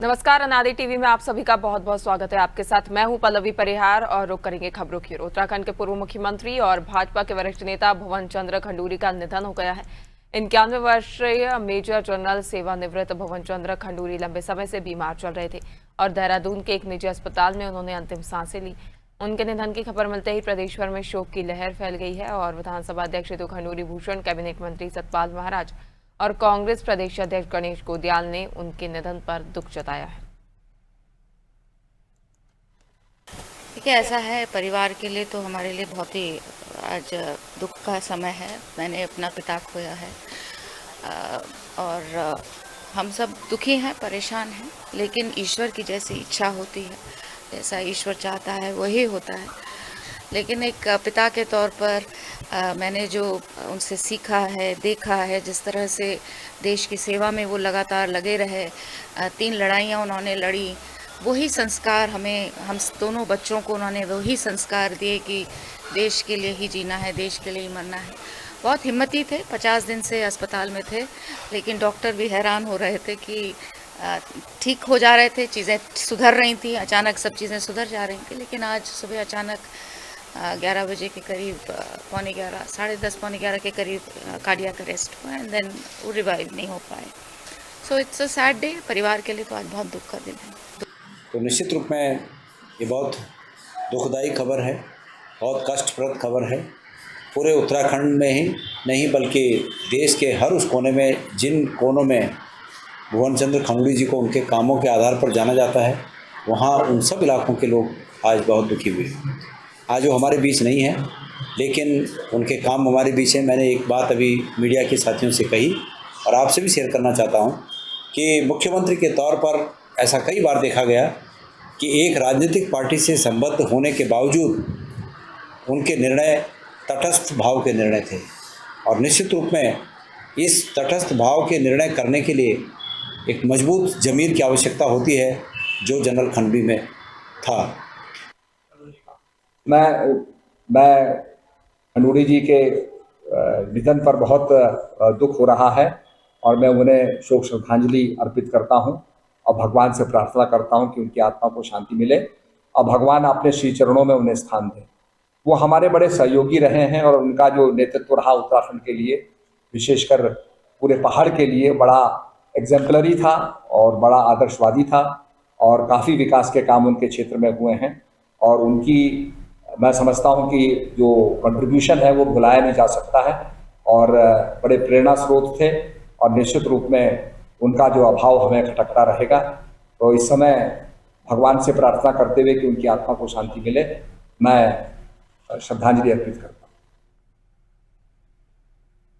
नमस्कार, अनादि टीवी में आप सभी का बहुत बहुत स्वागत है। आपके साथ मैं हूं पल्लवी परिहार और रुक करेंगे खबरों की ओर। उत्तराखंड के पूर्व मुख्यमंत्री और भाजपा के वरिष्ठ नेता भुवन चंद्र खंडूरी का निधन हो गया है। 91 वर्षीय मेजर जनरल सेवानिवृत्त भुवन चंद्र खंडूरी लंबे समय से बीमार चल रहे थे और देहरादून के एक निजी अस्पताल में उन्होंने अंतिम सांसें ली। उनके निधन की खबर मिलते ही प्रदेश भर में शोक की लहर फैल गई है और विधानसभा अध्यक्ष ऋतु खंडूरी भूषण, कैबिनेट मंत्री सतपाल महाराज और कांग्रेस प्रदेश अध्यक्ष गणेश गोदियाल ने उनके निधन पर दुख जताया है। देखिए, ऐसा है, परिवार के लिए तो हमारे लिए बहुत ही आज दुख का समय है। मैंने अपना पिता खोया है और हम सब दुखी हैं, परेशान हैं, लेकिन ईश्वर की जैसी इच्छा होती है, जैसा ईश्वर चाहता है वही होता है। लेकिन एक पिता के तौर पर मैंने जो उनसे सीखा है, देखा है, जिस तरह से देश की सेवा में वो लगातार लगे रहे, 3 लड़ाइयाँ उन्होंने लड़ी, वही संस्कार हम दोनों बच्चों को उन्होंने वही संस्कार दिए कि देश के लिए ही जीना है, देश के लिए ही मरना है। बहुत हिम्मती थे, 50 दिन से अस्पताल में थे, लेकिन डॉक्टर भी हैरान हो रहे थे कि ठीक हो जा रहे थे, चीज़ें सुधर रही थी, अचानक सब चीज़ें सुधर जा रही थी। लेकिन आज सुबह अचानक 11 बजे के करीब, पौने 11, 10:30 पौने 11 के करीब कार्डियक अरेस्ट हुआ एंड देन वो रिवाइव नहीं हो पाए। So it's a sad day. परिवार के लिए तो आज बहुत दुख का दिन है। तो निश्चित रूप में ये बहुत दुखदायी खबर है, बहुत कष्टप्रद खबर है। पूरे उत्तराखंड में ही नहीं बल्कि देश के हर उस कोने में, जिन कोनों में भुवन चंद्र खंडूरी जी को उनके कामों के आधार पर जाना जाता है, वहाँ उन सब इलाकों के लोग आज बहुत दुखी हुए। आज वो हमारे बीच नहीं है, लेकिन उनके काम हमारे बीच है। मैंने एक बात अभी मीडिया के साथियों से कही और आपसे भी शेयर करना चाहता हूँ कि मुख्यमंत्री के तौर पर ऐसा कई बार देखा गया कि एक राजनीतिक पार्टी से संबद्ध होने के बावजूद उनके निर्णय तटस्थ भाव के निर्णय थे और निश्चित रूप में इस तटस्थ भाव के निर्णय करने के लिए एक मजबूत ज़मीर की आवश्यकता होती है, जो जनरल खंडूरी में था। मैं खंडूरी जी के निधन पर बहुत दुख हो रहा है और मैं उन्हें शोक श्रद्धांजलि अर्पित करता हूं और भगवान से प्रार्थना करता हूं कि उनकी आत्मा को शांति मिले और भगवान अपने श्री चरणों में उन्हें स्थान दें। वो हमारे बड़े सहयोगी रहे हैं और उनका जो नेतृत्व रहा उत्तराखंड के लिए, विशेषकर पूरे पहाड़ के लिए, बड़ा एग्जेम्पलरी था और बड़ा आदर्शवादी था और काफ़ी विकास के काम उनके क्षेत्र में हुए हैं और उनकी मैं समझता हूं कि जो कंट्रीब्यूशन है वो भुलाया नहीं जा सकता है और बड़े प्रेरणा स्रोत थे और निश्चित रूप में उनका जो अभाव हमें खटकता रहेगा। तो इस समय भगवान से प्रार्थना करते हुए कि उनकी आत्मा को शांति मिले, मैं श्रद्धांजलि अर्पित करता हूँ।